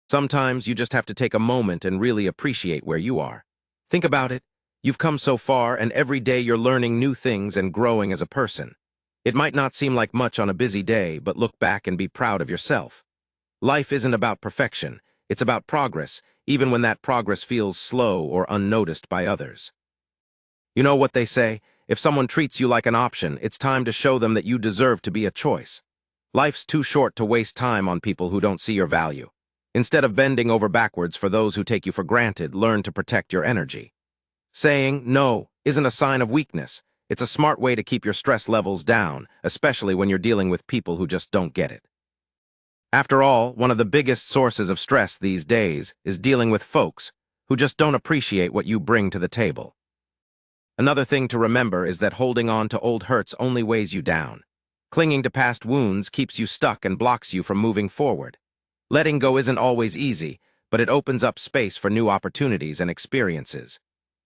Sometimes you just have to take a moment and really appreciate where you are. Think about it. You've come so far, and every day you're learning new things and growing as a person. It might not seem like much on a busy day, but look back and be proud of yourself. Life isn't about perfection. It's about progress, even when that progress feels slow or unnoticed by others. You know what they say? If someone treats you like an option, it's time to show them that you deserve to be a choice. Life's too short to waste time on people who don't see your value. Instead of bending over backwards for those who take you for granted, learn to protect your energy. Saying no isn't a sign of weakness. It's a smart way to keep your stress levels down, especially when you're dealing with people who just don't get it. After all, one of the biggest sources of stress these days is dealing with folks who just don't appreciate what you bring to the table. Another thing to remember is that holding on to old hurts only weighs you down. Clinging to past wounds keeps you stuck and blocks you from moving forward. Letting go isn't always easy, but it opens up space for new opportunities and experiences.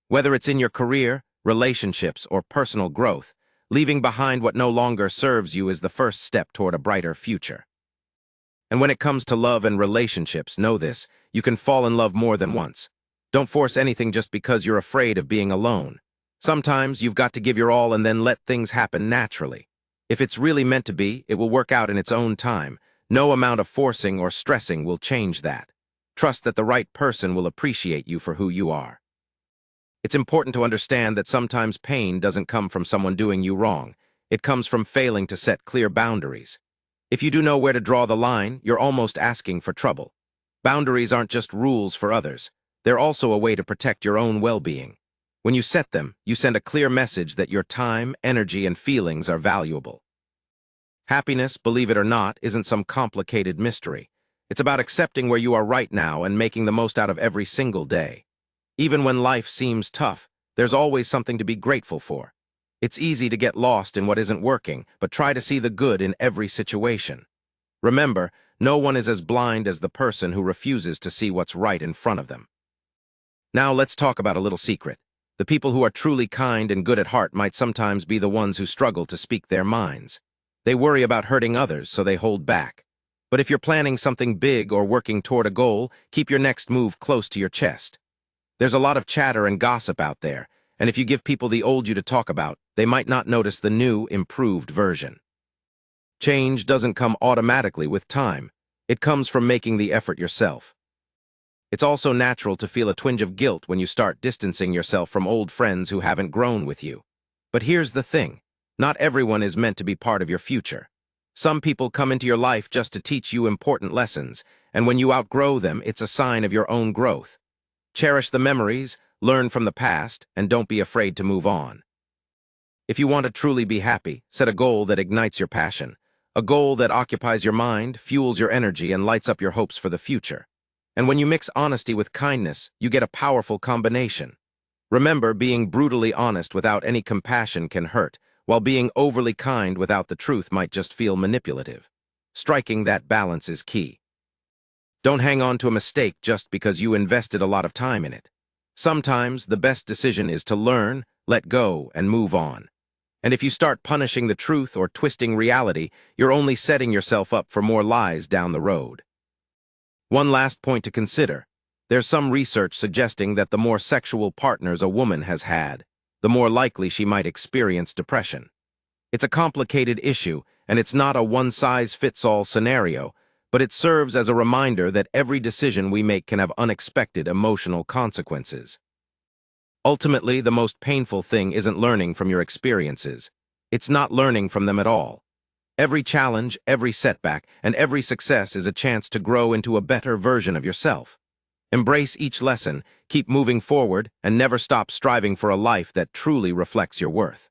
Whether it's in your career, relationships, or personal growth, leaving behind what no longer serves you is the first step toward a brighter future. And when it comes to love and relationships, know this: you can fall in love more than once. Don't force anything just because you're afraid of being alone. Sometimes you've got to give your all and then let things happen naturally. If it's really meant to be, it will work out in its own time. No amount of forcing or stressing will change that. Trust that the right person will appreciate you for who you are. It's important to understand that sometimes pain doesn't come from someone doing you wrong. It comes from failing to set clear boundaries. If you do know where to draw the line, you're almost asking for trouble. Boundaries aren't just rules for others. They're also a way to protect your own well-being. When you set them, you send a clear message that your time, energy, and feelings are valuable. Happiness, believe it or not, isn't some complicated mystery. It's about accepting where you are right now and making the most out of every single day. Even when life seems tough, there's always something to be grateful for. It's easy to get lost in what isn't working, but try to see the good in every situation. Remember, no one is as blind as the person who refuses to see what's right in front of them. Now let's talk about a little secret. The people who are truly kind and good at heart might sometimes be the ones who struggle to speak their minds. They worry about hurting others, so they hold back. But if you're planning something big or working toward a goal, keep your next move close to your chest. There's a lot of chatter and gossip out there, and if you give people the old you to talk about, they might not notice the new, improved version. Change doesn't come automatically with time. It comes from making the effort yourself. It's also natural to feel a twinge of guilt when you start distancing yourself from old friends who haven't grown with you. But here's the thing. Not everyone is meant to be part of your future. Some people come into your life just to teach you important lessons, and when you outgrow them, it's a sign of your own growth. Cherish the memories, learn from the past, and don't be afraid to move on. If you want to truly be happy, set a goal that ignites your passion, a goal that occupies your mind, fuels your energy, and lights up your hopes for the future. And when you mix honesty with kindness, you get a powerful combination. Remember, being brutally honest without any compassion can hurt, while being overly kind without the truth might just feel manipulative. Striking that balance is key. Don't hang on to a mistake just because you invested a lot of time in it. Sometimes the best decision is to learn, let go, and move on. And if you start punishing the truth or twisting reality, you're only setting yourself up for more lies down the road. One last point to consider. There's some research suggesting that the more sexual partners a woman has had, the more likely she might experience depression. It's a complicated issue, and it's not a one-size-fits-all scenario, but it serves as a reminder that every decision we make can have unexpected emotional consequences. Ultimately, the most painful thing isn't learning from your experiences. It's not learning from them at all. Every challenge, every setback, and every success is a chance to grow into a better version of yourself. Embrace each lesson, keep moving forward, and never stop striving for a life that truly reflects your worth.